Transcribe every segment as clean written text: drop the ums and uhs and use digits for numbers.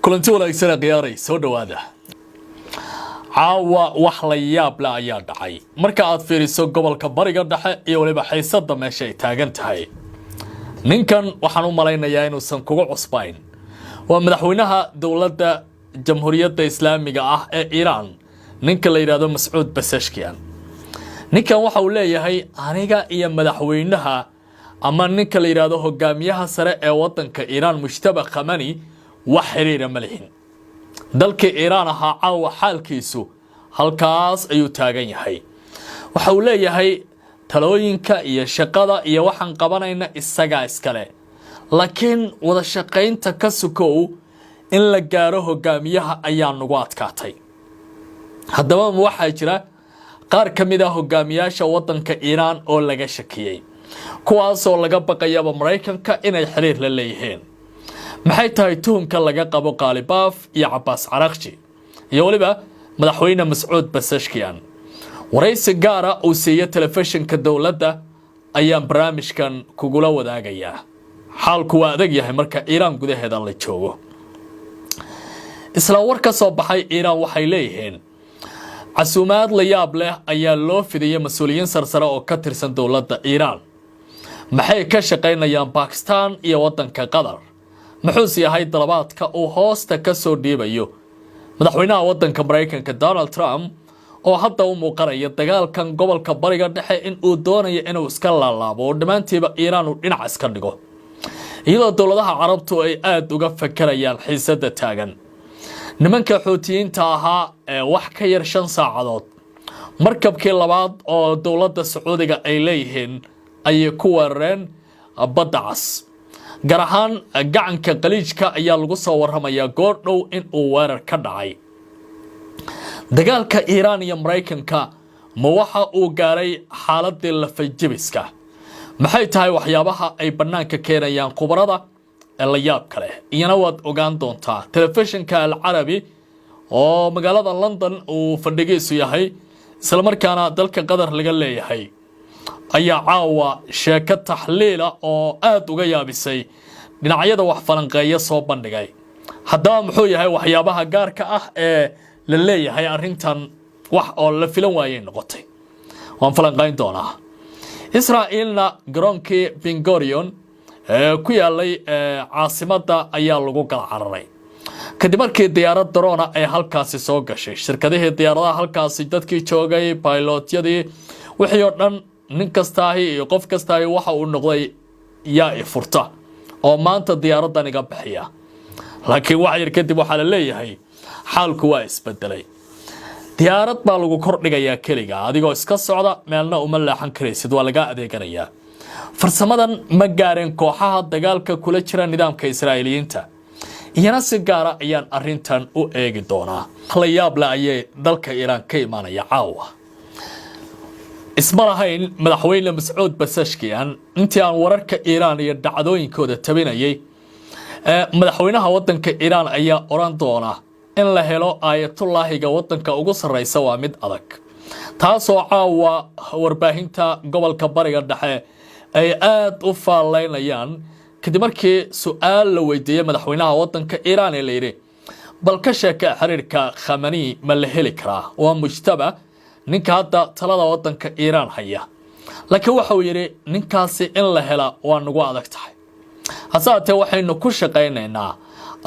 kulanti wanaagsan qiyaaray soo dhawaada caawa wax la yaab la ayaa dhacay marka aad fiiriso gobolka bariga dhexe iyo waliba xiisada meesha ay taagan tahay ninkan waxaan u malaynayaa inuusan kugu cusbayn waa madaxweynaha dawladda jamhuuriyadda islaamiga ah ee Iran ninka la yiraahdo Mas'uud Pezeshkian ninkan waxa uu leeyahay aniga iyo madaxweynaha ama ninka la yiraahdo hogaamiyaha sare ee wadanka Iran Mujtaba Khamenei wax xiriir ma lehin dalka Iran aha caawa xaalkiisu halkaas ayuu taagan yahay waxa uu leeyahay talooyinka iyo shaqada iyo waxaan qabanayna isaga iskale laakiin wada shaqaynta ka sukow in la gaaro hogaamiyaha ayaa nagu adkaatay haddaba waxa jira qaar kamid ah hogaamiyaasha wadanka Iran oo laga shakiyay kuwaas oo laga baqayaba Mareykanka inay xiriir la leeyihiin maxay tahay tuhunka laga qabo Qalibaf iyo Abbas Araghchi iyo waliba madaxweyne Mas'uud Pezeshkian waraysi gaara oo siiyay telefishinka dawladda ayaa barnaamijkan kugula wadaagaya xaalku waa adag yahay marka Iran gudaheeda la joogo isla warka soo baxay Iran waxay leeyihiin casuumaad la yaab leh ayaa loo fidiyay mas'uuliyiin sarsare oo ka tirsan dawladda Iran maxay ka shaqeynayaan Pakistan iyo wadanka Qatar muxuu yahay dalabaadka uu hoosta ka soo dhiibayo madaxweynaha wadanka Mareykanka Donald Trump oo hadda u muuqanaya dagaalkan gobolka bariga dhexe in uu doonayo inuu iska laalaabo oo dhamaantiiba Iran uu dhinac iska dhigo iyadoo dawladaha Carabtu ay aad uga fakarayaan xiisada taagan nimanka Xuutiyiinta ahaa ee wax ka yar 5 saacadood markabkii labaad oo dawladda Sacuudiga ay leeyihiin ay ku weerareen badda cas gaar ahaan gacanka qaliijka ayaa lagu soo waramayaa goor dhow in uu weerar ka dhacay dagaalka Iran iyo Mareykanka ma waxa uu gaaray xaaladii la fajibiska maxay tahay waxyaabaha ay banaanka keenayaan khubarada la yaab kale iyana waad ogaan doontaa telefishinka Al Arabi oo magaalada London uu fadhigiisu yahay isla markaana dalka Qatar laga leeyahay ayaa caawa sheeko taxliila oo aad uga yaabisay dhinacyada wax falanqeeya soo bandhigay haddaba muxuu yahay waxyaabaha gaarka ah ee la leeyahay arrintan wax oo la filan waayay noqotay waan falanqeyn doonaa Israa'iilna garoonkii Ben Gurion ku yaalay caasimadda ayaa lagu kala cararay kadib markii diyaarad drone ay halkaasi soo gashay shirkadihii diyaaradaha halkaasi dadkii joogay pilotyadii wixii oo dhan nin kastaahi iyo qof kastaahi waxa uu noqday yaa furta oo maanta diyaaradan iga bixiya laakiin wax yar kadib waxa la leeyahay xaalku waa isbedelay diyaarad baa lagu kordhigayaa kaliya adigoo iska socda meelna uma leexan karaysid waa laga adeeganayaa farsamadan ma gaareen kooxaha dagaalka kula jira nidaamka Israa'iiliyiinta iyana si gaara ayaan arrintan u eegi doonaa la yaab la ayay dalka Iran ka imaanaya caawa isma lahayn madaxweyne Mas'uud Pezeshkian intii aan wararka Iran iyo dhacdooyinkooda tabinayay madaxweynaha wadanka Iran ayaa oran doona in la helo aayatullaahiga wadanka ugu sareysa waa mid adag taasoo caawa warbaahinta gobolka bariga dhexe ay aad u faaleynayaan kadib markii su'aal la weydiiyay madaxweynaha wadanka Iran ee leeyahay bal ka sheeka xiriirka Khamenei ma la heli karaa waa Mujtaba ninka hadda talada wadanka Iran haya laakiin waxa uu yiri ninkaasi in la hela waa nagu adag tahay hasaatee waxaynu ku shaqeynaynaa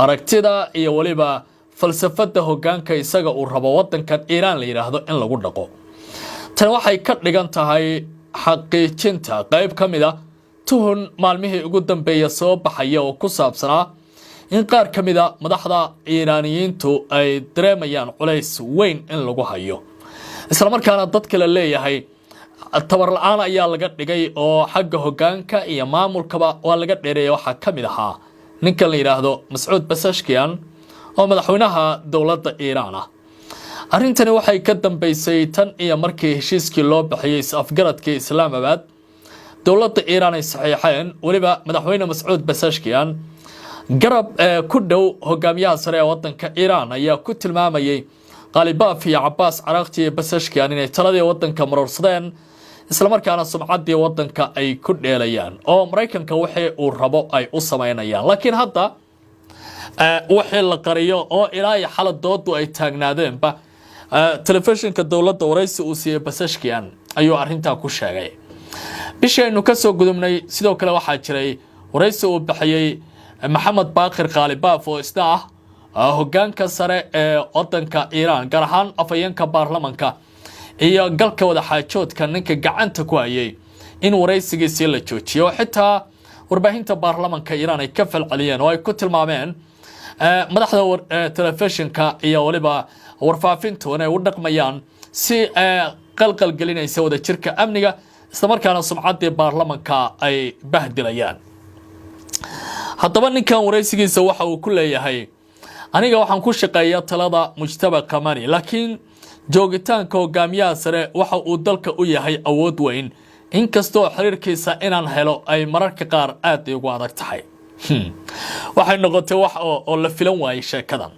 aragtida iyo waliba falsafada hoggaanka isaga uu rabo wadankan Iran la yiraahdo in lagu dhaqo tan waxay ka dhigan tahay xaqiijinta qayb kamida tuhun maalmihii ugu dambeeyay soo baxaya oo ku saabsanaa in qaar kamida madaxda Iiraaniyiintu ay dareemayaan culays weyn in lagu hayo isla markaana dadka la leeyahay tabar la'aan ayaa laga dhigay oo xagga hoggaanka iyo maamulkaba waa laga dheereeyay waxa kamid ahaa ninka la yiraahdo Mas'uud Pezeshkian oo madaxweynaha dawladda Iran ah arrintani waxay ka dambeysay tan iyo markii heshiiskii loo bixiyay Afgaradkii Islaamabad dawladda Iran ay saxiixeen waliba madaxweyne Mas'uud Pezeshkian garab ku dhow hogaamiyaha sare ee wadanka Iran ayaa ku tilmaamayay Qalibaf iyo Abbas Araghchi iyo Pezeshkian inay taladii wadanka marorsadeen isla markaana sumcaddii wadanka ay ku dheelayaan oo Mareykanka wixii uu rabo ay u sameynayaan laakiin hadda wixii la qariyo oo ilaa iyo xalad doodu ay taagnaadeenba telefishinka dowladda waraysi uu siiyey Basashkian ayuu arrintaa ku sheegay bishaynu ka soo gudubnay sidoo kale waxaa jiray waraysi uu bixiyay Maxamed Baaqir Qaalibaaf oo isna hoggaanka sare ee wadanka Iran gaar ahaan afayeenka baarlamaanka iyo galka wada xaajoodka ninka gacanta ku hayay in waraysigiisa la joojiyo xitaa warbaahinta baarlamaanka Iran ay ka falceliyeen oo ay ku tilmaameen madaxda telefishinka iyo waliba warfaafintu inay u dhaqmayaan si qalqal gelinaysa wada jirka amniga isla markaana sumcaddii baarlamaanka ay bahdilayaan haddaba ninkan waraysigiisa waxa uu ku leeyahay aniga waxaan ku shaqeeyaa talada Mujtaba Qamani laakiin joogitaanka hogaamiyaha sare waxa uu dalka u yahay awood weyn inkastoo xiriirkiisa inaan helo ay mararka qaar aad ugu adag tahay waxay noqotay wax oo la filan waayay sheekadan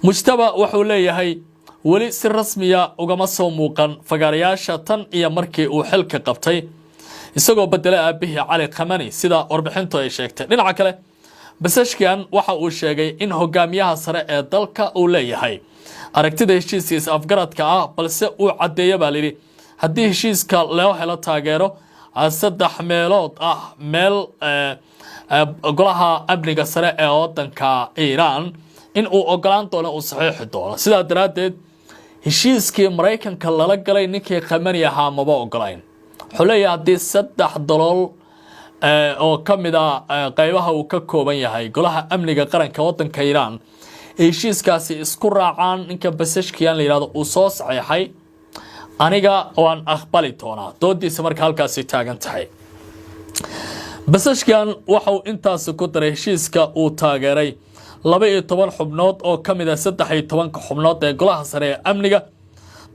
Mujtaba wuxuu leeyahay wali si rasmiya ugama soo muuqan fagaarayaasha tan iyo markii uu xilka qabtay isagoo bedelay aabihii Cali Qamani sida warbixintu ay sheegtay dhinaca kale Basashkian waxa uu sheegay in hogaamiyaha sare ee dalka uu leeyahay aragtida heshiiskiisa afgaradka balse uu cadeeyay baa liri haddii heshiiska loo helo taageero 3 meelood meel golaha amniga sare ee wadanka Iran in uu ogolaan doono uu saxiixi doono sidaa daraadeed heshiiskii Mareykanka lala galay ninkii Qamani ahaa maba ogolayn xuleeya haddii 3 dalool oo kamida qaybaha uu ka kooban yahay golaha amniga qaranka wadanka Iran heshiiskaasi isku raacaan ninka Basashkian la yiraahdo uu soo saxiixay aniga waan aqbali doonaa doodiisa marka halkaas taagan tahay Basashkian waxa uu intaas ku daray heshiiska uu taageeray 12 xubnood oo kamida 13 xubnood ee golaha sare ee amniga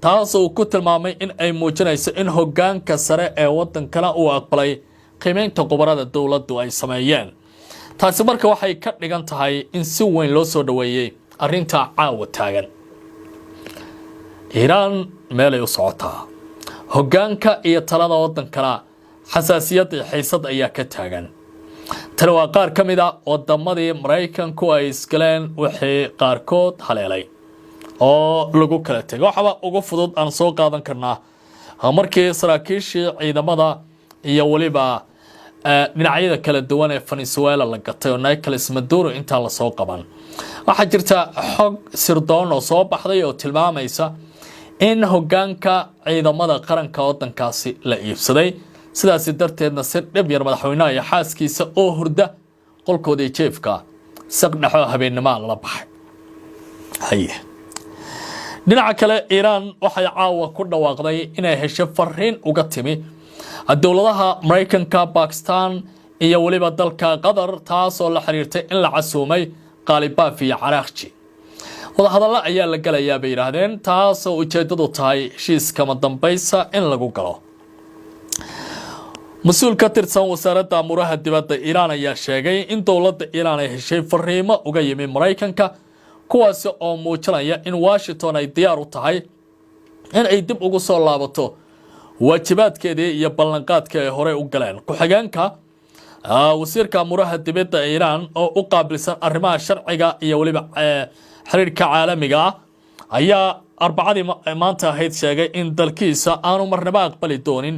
taas oo ku tilmaamay in ay muujinayso in hoggaanka sare ee wadankana uu aqbalay qiimeynta qobarada dawladdu ay sameeyeen taasi marka waxay ka dhigan tahay in si weyn loo soo dhaweeyay arrinta caawa taagan Iran meelay u socotaa hoggaanka iyo talada wadankana xasaasiyad iyo xiisad ayaa ka taagan tani waa qaar kamida wadamadii Mareykanku ay iskaleen wixii qaarkood haleelay oo lagu kala tagay waxba ugu fudud aan soo qaadan karnaa markii saraakiishii ciidamada iyo waliba dhinacyada kala duwan ee Venezuela la gatay oo Nicolas Maduro inta la soo qaban waxa jirta xog sirdoon oo soo baxday oo tilmaamaysa in hoggaanka ciidamada qaranka wadankaasi la iibsaday sidaas darteedna si dhib yar madaxweynaha iyo xaaskiisa oo hurda qolkoodii jeefka saqdhaxo habeenimo la baxay dhinaca kale Iran waxay caawa ku dhawaaqday inay hesho fariin uga timi dowladaha Mareykanka Pakistan iyo waliba dalka Qatar taas oo la xiriirtay in la casuumay Qaalibaaf iyo Caraaqji wada hadalla ayaa la galayaa bay yiraahdeen taas oo ujeedadu tahay heshiiska madambaysa in lagu galo مسؤول كترسان وزارة أمورها دبادة إيران ayaa sheegay in dowladda Iran ay heshay fariimo uga yimi Mareykanka kuwaas oo muujinaya in Washington ay diyaar u tahay in ay dib ugu soo laabato waajibaadkeedii iyo ballanqaadkii ay hore u galeen ku-xigeenka wasiirka amuuraha dibadda Iran oo u qaabilsan arrimaha sharciga iyo waliba xiriirka caalamiga ayaa arbacadii maanta ahayd sheegay in dalkiisa aanu marnaba aqbali doonin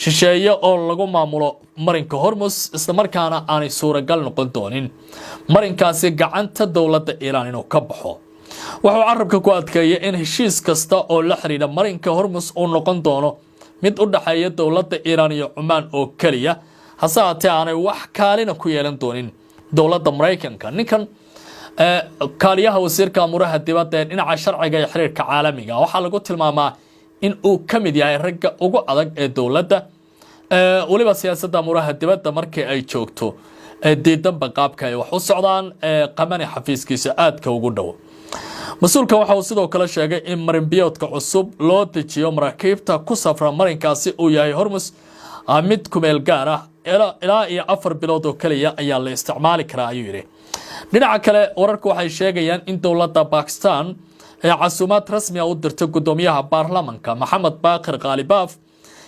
shisheeye oo lagu maamulo marinka Hormuz isla markaana aanay suuragal noqon doonin marinkaasi gacanta dowladda Iran inuu ka baxo wuxuu carabka ku adkeeyay in heshiis kasta oo la xiriira marinka Hormuz uu noqon doono mid u dhaxeeya dowladda Iran iyo Oman oo kaliya hase haatee aanay wax kaalina ku yeelan doonin dowladda Mareykanka ninkan kaaliyaha wasiirka amuuraha dibadda ee dhinaca sharciga iyo xiriirka caalamiga waxa lagu tilmaamaa in uu kamid yahay ragga ugu adag ee dowladda waliba siyaasadda amuuraha dibadda markii ay joogto diidanba qaabka ay wax u socdaan Qamani xafiiskiisa aadka ugu dhow مسؤولka waxa uu sidoo kale sheegay in marin biyoodka cusub loo dejiyo maraakiibta ku safra marinkaasi uu yahay Hormuz mid ku meel gaar ah ilaa iyo 4 bilood oo kaliya ayaa la isticmaali karaa ayuu yiri dhinaca kale wararku waxay sheegayaan in dowladda Pakistan ay casuumaad rasmi ah u dirtay gudoomiyaha baarlamaanka Maxamed Baaqir Qaalibaaf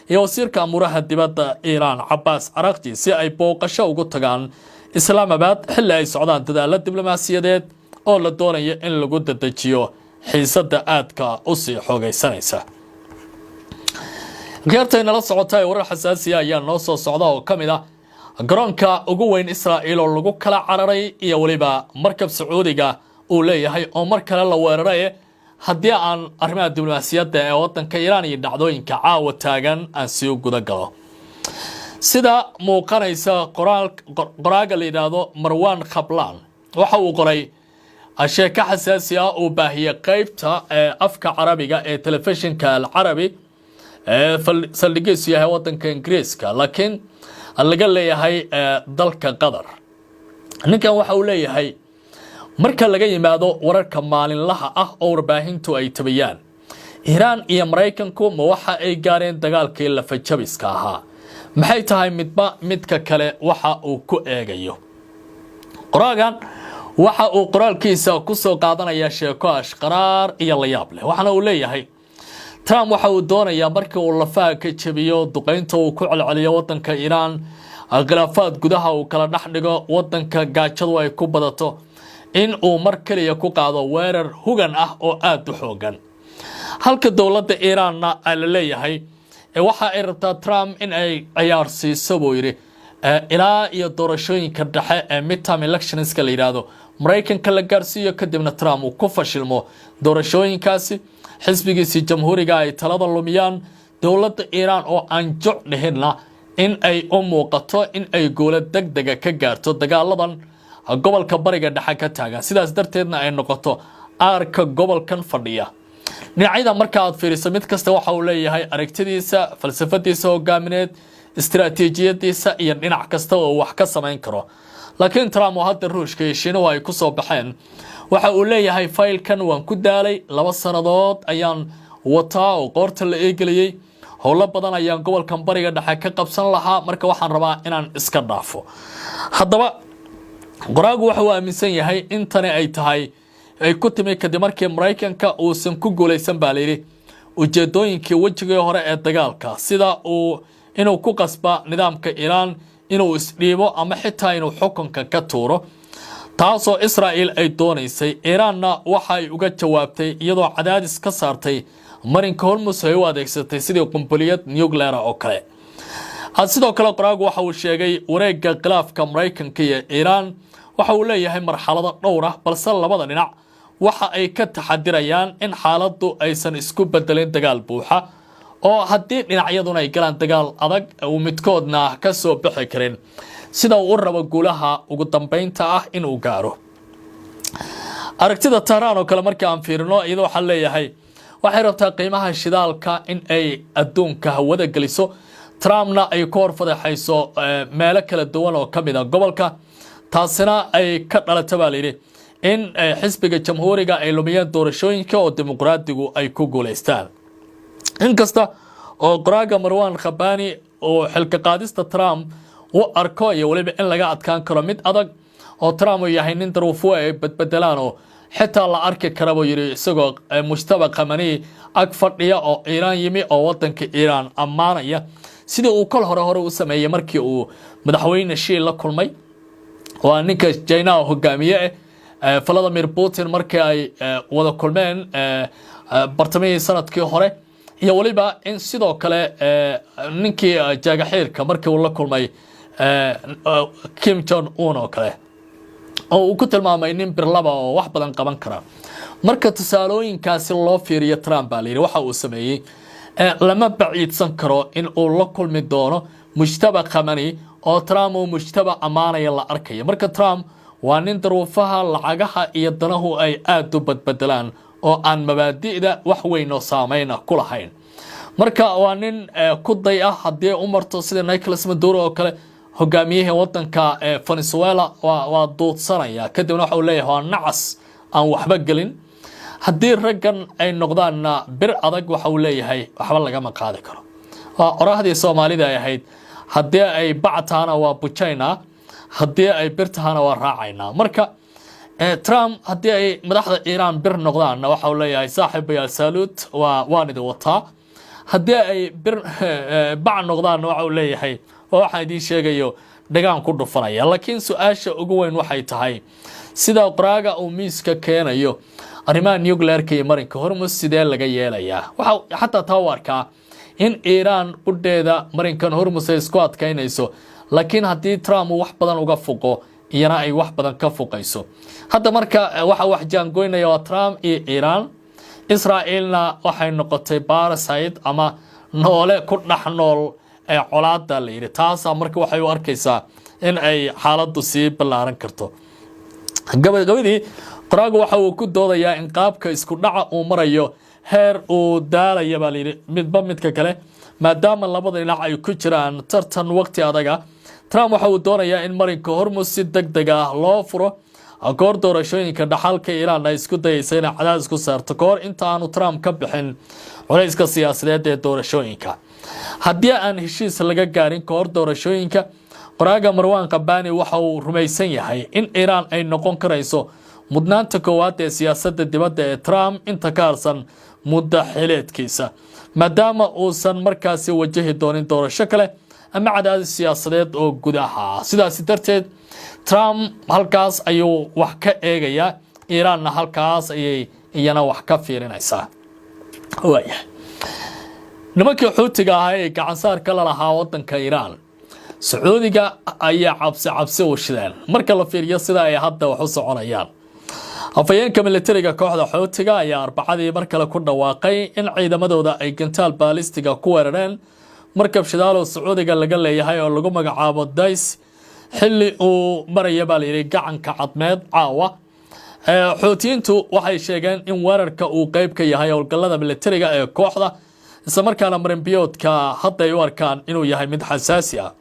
iyo wasiirka amuuraha dibadda Iran Abbas Araghchi si ay booqasho ugu tagaan islaamabad xilli ay socdaan dadaalo diblomaasiyadeed oo la doonayo in lagu dedejiyo xiisadda aadka u sii xoogaysanaysa. geertayna la socota ee warar xasaasi ah ayaa noo soo socda oo ka mid ah garoonka ugu weyn Israa'iil oo lagu kala cararay iyo waliba markab Sacuudiga uu leeyahay oo mar kale la weeraray haddii aan arrimaha diblomaasiyadda ee waddanka Iiraan iyo dhacdooyinka caawa taagan aan sii guda galo. sida muuqanaysa qoraaga la yiraahdo Marwan Khablan waxa uu qoray sheeko xasaasi ah oo baahiyay qaybta afka Carabiga ee telefishinka Al-Arabi saldhigiisu yahay waddanka Ingiriiska laakiin laga leeyahay dalka Qatar. ninkan waxa uu leeyahay marka laga yimaado wararka maalinlaha ah oo warbaahintu ay tabayaan Iiraan iyo Mareykanku ma waxa ay gaareen dagaalkii la fajabiska ahaa maxay tahay midba midka kale waxa uu ku eegayo. qoraagan waxa uu qoraalkiisa ku soo qaadanaya sheeko ashqaraar iyo la yaab leh waxana uu leeyahay Trump waxa uu doonayaa markii uu lafaha ka jabiyo duqeynta uu ku celceliyo waddanka Iiraan khilaafaad gudaha uu kala dhex dhigo waddanka gaajadu ay ku badato in uu mar kaliya ku qaado weerar hugan ah oo aad u xoogan halka dawladda Iiraanna ay leeyahay waxa ay rabtaa Trump in ay ciyaarsiiso buu yiri ilaa iyo doorashooyinka dhexe ee midterm elections la yiraahdo Mareykanka la gaarsiiyo kadibna Trump uu ku fashilmo doorashooyinkaasi xisbigiisa jamhuuriga ay talada lumiyaan dawladda Iiraan oo aan jocdheena in ay u muuqato in ay gool degdeg ka gaarto dagaaladan gobolka bariga dhexe ka taagan sidaas darteedna ay noqoto aarka gobolkan fadhiya. dhinacyada marka aad fiiriso mid kasta waxa uu leeyahay aragtidiisa falsafadiisa hogaamineed istiraatiijiyadiisa iyo dhinac kasta oo wax ka sameyn karo laakiin Trump oo hadda Ruushka iyo Shiinaha ay ku soo baxeen waxa uu leeyahay faylkan waan ku daalay 2 sanadood ayaan wataa oo qoorta la eegaliyay howlo badan ayaan gobolkan bariga dhexe ka qabsan lahaa marka waxaan rabaa inaan iska dhaafo. haddaba qoraagu waxa uu aaminsan yahay in tani ay tahay ay ku timi kadib markii Mareykanka uusan ku guuleysan baa leeyahay ujeedooyinkii wajigii hore ee dagaalka sida uu inuu ku qasba nidaamka Iiraan inuu isdhiibo ama xitaa inuu xukunka ka tuuro taasoo Israa'iil ay doonaysay. Iiraanna waxa ay uga jawaabtay iyadoo cadaadis ka saartay marinka Hormuz ay u adeegsatay sidii qunbuliyad nuclear oo kale. sidoo kale qoraagu waxa uu sheegay wareegga khilaafka Mareykanka iyo Iiraan waxa uu leeyahay marxalado dhowr ah balse labada dhinac waxa ay ka taxadirayaan in xaaladdu aysan isku bedelin dagaal buuxa oo haddii dhinacyaduna ay galaan dagaal adag uu midkoodna ka soo bixi karin sida uu rabo guulaha ugu dambeynta ah in uu gaaro. aragtida Tehran oo kale marka aan fiirino iyadoo waxa leeyahay waxay rabtaa qiimaha shidaalka in ay adduunka hawada geliso Trumpna ay ku horfadayso meelo kala duwan oo kamid ah gobolka taasina ay ka dhalatay baa leeyahay in xisbiga jamhuuriga ay lumiyeen doorashooyinka oo dimuqraadigu ay ku guuleystaan. inkasta oo qoraaga Marwan Khabani oo xilka qaadista Trump uu arko iyo waliba in laga adkaan karo mid adag oo Trump yahay nin daruufo ay badbedelaan oo xitaa la arki karo buu yiri isagoo Mujtaba Khamenei ag fadhiya oo Iiraan yimi oo waddanka Iiraan amaanaya sida uu kol hore u sameeyay markii uu madaxweyne Xi la kulmay waa ninka China hogaamiye Vladimir Putin markii ay wada kulmeen bartamihii sanadkii hore iyo waliba in sidoo kale ninkii jaagaxirka markii uu la kulmay Kim Jong Un oo kale oo uu ku tilmaamay nin birlaba oo wax badan qaban kara. marka tusaalooyinkaasi loo fiiriyo Trump baa leeyahay waxa uu sameeyay lama baciidsan karo in uu la kulmi doono Mujtaba Khamenei oo Trump uu Mujtaba amaanaya la arkayo. marka Trump waa nin daruufaha lacagaha iyo danahu ay aad u badbedelaan oo aan mabaadi'da wax weyn oo saameyn ku lahayn. marka waa nin ku day ah hadii uu marto sida Nicolas Maduro oo kale hogaamiyaha waddanka Venezuela waa doodsanaya kadibna waxa uu leeyahay waa nacas aan waxba gelin haddii raggan ay noqdaan bir adag waxa uu leeyahay waxba laga ma qaadi karo. qoraahdii Soomaalida ay ahayd haddii ay bactaana waa bujayna haddii ay birtahana waa raacayna. marka Trump haddii ay madaxda Iiraan bir noqdaan waxa uu leeyahay saaxiibayaal salut waan idin wataa haddii ay bir bac noqdaan waxa uu leeyahay waxa idin sheegayo dhagaan ku dhufanaya laakiin su'aasha ugu weyn waxay tahay sida qoraaga uu miiska keenayo arrimaha nuclear-ka iyo marinka Hormuz sidee laga yeelayaa waxa xataa taa warkaa in Iran qudheeda marinkan Hormuz ay isku adkaynayso laakiin haddii Trump wax badan uga foqo iyana ay wax badan ka foqayso hadda marka waxa wax jaangoynaya waa Trump iyo Iran Israa'iilna waxay noqotay parasite ama noole ku dhex nool ee colaadda la yiri taas marka waxay u arkaysaa in ay xaaladdu sii ballaaran karto gabadhii qoraagu waxa uu ku doodayaa in qaabka isku dhaca uu marayo heer uu daalaya baa la yiri midba midka kale maadaama labada dhinac ay ku jiraan tartan waqti adaga Trump waxa uu doonayaa in marinka Hormuz si degdeg ah loo furo akoor doorashooyinka dhaxalka Iran ay isku dayayso in cadaadis ku saarto koor inta aanu Trump ka bixin culayska siyaasadeed ee doorashooyinka haddii aan heshiis laga gaarin koor doorashooyinka qoraaga Marwan Qabbani waxa uu rumaysan yahay in Iran ay noqon karayso mudnaanta koowaad ee siyaasadda dibadda ee Trump inta ka harsan muddo xileedkiisa maadaama uusan markaasi wajahi doonin doorasho kale ama cadaadis siyaasadeed oo gudaha sidaas darteed Trump halkaas ayuu wax ka eegayaa Iranna halkaas ayay iyana wax ka fiirinaysaa waaya nimankii xuutiga ah ee gacan saarka la lahaa wadanka Iran Sacuudiga ayaa cabsi u shideen marka la fiiriyo sida ay hadda wax u soconayaan afayeenka militariga kooxda xuutiga ayaa arbacadii mar kale ku dhawaaqay in ciidamadooda ay gantaal baalistiga ku weerareen markab shidaal oo Sacuudiga laga leeyahay oo lagu magacaabo Dais xilli uu maraya baa la yiri gacanka cadmeed caawa xuutiyiintu waxay sheegeen in weerarka uu qayb ka yahay howlgallada militariga ee kooxda isla markaana marinbiyoodka hadda ay u arkaan inuu yahay mid xasaasi ah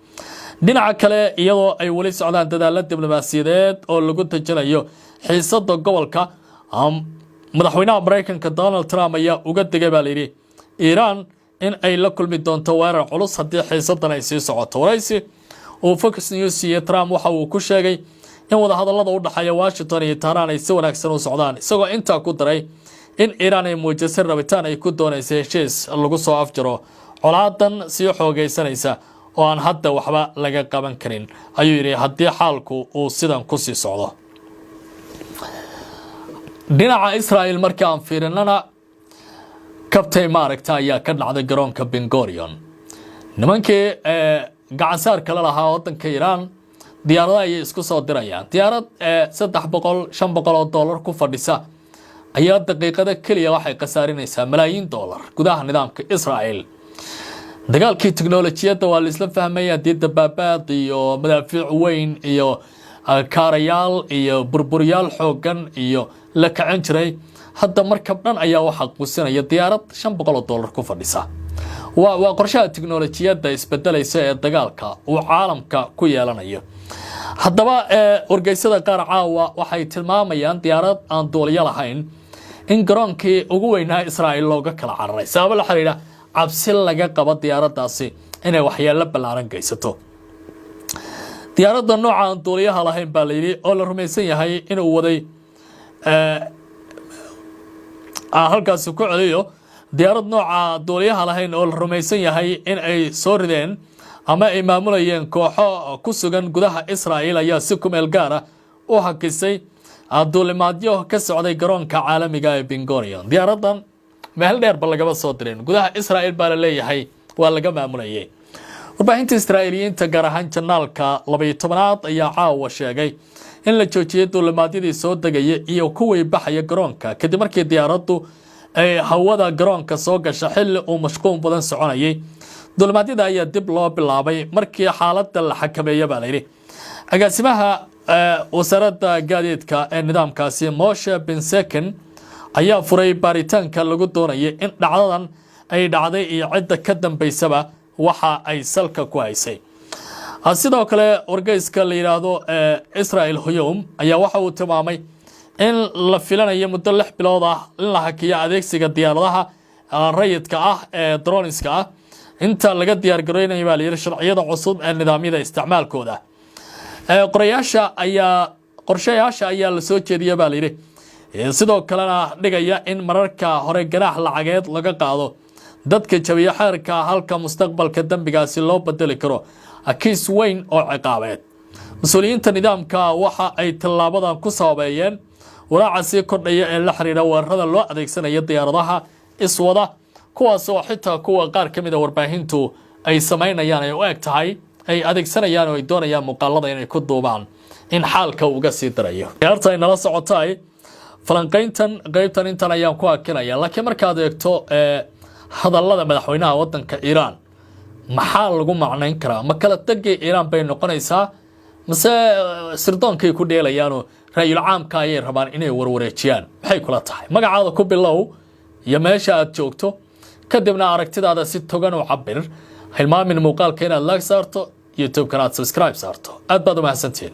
dhinaca kale iyadoo ay wali socdaan dadaallada diblomaasiyadeed oo lagu dejinayo xiisadda gobolka madaxweynaha Mareykanka Donald Trump ayaa uga digay baa la yiri Iran in ay la kulmi doonto weerar culus haddii xiisaddan ay sii socoto waraysi oo Fox News iyo Trump waxa uu ku sheegay in wada hadallada u dhaxeeya Washington iyo Tehran ay si wanaagsan u socdaan isagoo inta ku daray in Iran ay muujisay rabitaan ay ku doonayso heshiis lagu soo afjaro colaadan sii xoogaysanaysa oo aan hadda waxba laga qaban karin ayuu yiri haddii xaalku uu sidan ku sii socdo dhinaca Israa'iil marka aan fiirinana kabtay maaragta ayaa ka dhacday garoonka Ben Gurion nimankii gacan saar kala lahaa wadanka Iran diyaaradaha ay isku soo dirayaan diyaarad $300-500 ku fadhisa ayaa daqiiqada kaliya waxay qasaarinaysaa malaayiin dollar gudaha nidaamka Israa'iil dagaalkii tiknoolajiyada waa la isla fahmaya dabaabaad iyo madaafiic weyn iyo kaarayaal iyo burburyaal xoogan iyo la kacin jiray hadda markab dhan ayaa waxa quusinaya diyaarad $500 ku fadhisa waa qorshaha tiknoolajiyada isbedelaysa ee dagaalka uu caalamka ku yeelanayo haddaba wargeysada qaar caawa waxay tilmaamayaan diyaarad aan duuliyo lahayn in garoonkii ugu weynaa Israa'iil looga kala cararay sabab la xiriira cabsi laga qabo diyaaradaasi inay waxyeello ballaaran geysato diyaaradda nooca aan duuliyaha lahayn baa la yiri oo la rumaysan yahay inuu waday halkaas ku celiyo diyaarad nooca duuliyaha lahayn oo la rumaysan yahay in ay soo rideen ama ay maamulayeen kooxo ku sugan gudaha Israa'iil ayaa si ku meel gaar ah u hakisay duulimaadyo ka socday garoonka caalamiga ee Ben Gurion diyaaradan meel dheer ba laga soo dirin gudaha Israa'iil baa la leeyahay waa laga maamulayay warbaahinta Israa'iiliyiinta gaar ahaan janaalka 12aad ayaa caawa sheegay in la joojiyay duulimaadyadii soo degaya iyo kuwii baxaya garoonka kadib markii diyaaraddu ay hawada garoonka soo gashay xilli uu mashquul badan soconayay duulimaadyada ayaa dib loo bilaabay markii xaaladda la xakameeyay baa la yiri agaasimaha wasaaradda gaadiidka ee nidaamkaasi Moshe Ben-Seken ayaa furay baaritaanka lagu doonayay in dhacdadan ay dhacday iyo cidda ka dambeysaba waxa ay salka ku haysay sidoo kale wargeyska la yiraahdo Israel Hayom ayaa waxa uu tilmaamay in la filanayo muddo 6 bilood ah in la hakiyo adeegsiga diyaaradaha rayidka ah ee droniska ah inta laga diyaar gareynayo baa la yiri sharciyada cusub ee nidaamyada isticmaalkooda qorshayaasha ayaa la soo jeediyay baa la yiri sidoo kalena dhigaya in mararka hore ganaax lacageed laga qaado dadka jabiya xeerka halka mustaqbalka dambigaasi loo bedeli karo kiis weyn oo ciqaabeed mas-uuliyiinta nidaamka waxa ay tallaabadan ku sababeeyeen walaaca sii kordhaya ee la xiriira weerarada loo adeegsanayo diyaaradaha iswada kuwaas oo xitaa kuwa qaar ka mid a warbaahintu ay samaynayaan ay u eg tahay ay adeegsanayaan oo ay doonayaan muuqaalada inay ku duubaan in xaalka uga sii darayo ciyaarta ay nala socotay falanqayntan qaybtan intan ayaan ku akinaya laakiin markaad eegto hadallada madaxweynaha wadanka Iran maxaa lagu macnayn karaa ma kala tagay Iran bay noqonaysaa mase sirdoonkay ku dheelayaan raayul caamka ay rabaan inay warwareejiyaan maxay kula tahay magacaada ku bilow iyo meesha aad joogto kadibna aragtidaada si togan u cabir hilmaamin muuqaalka inaad like saarto YouTube-kana aad subscribe saarto aad baad u mahadsantiin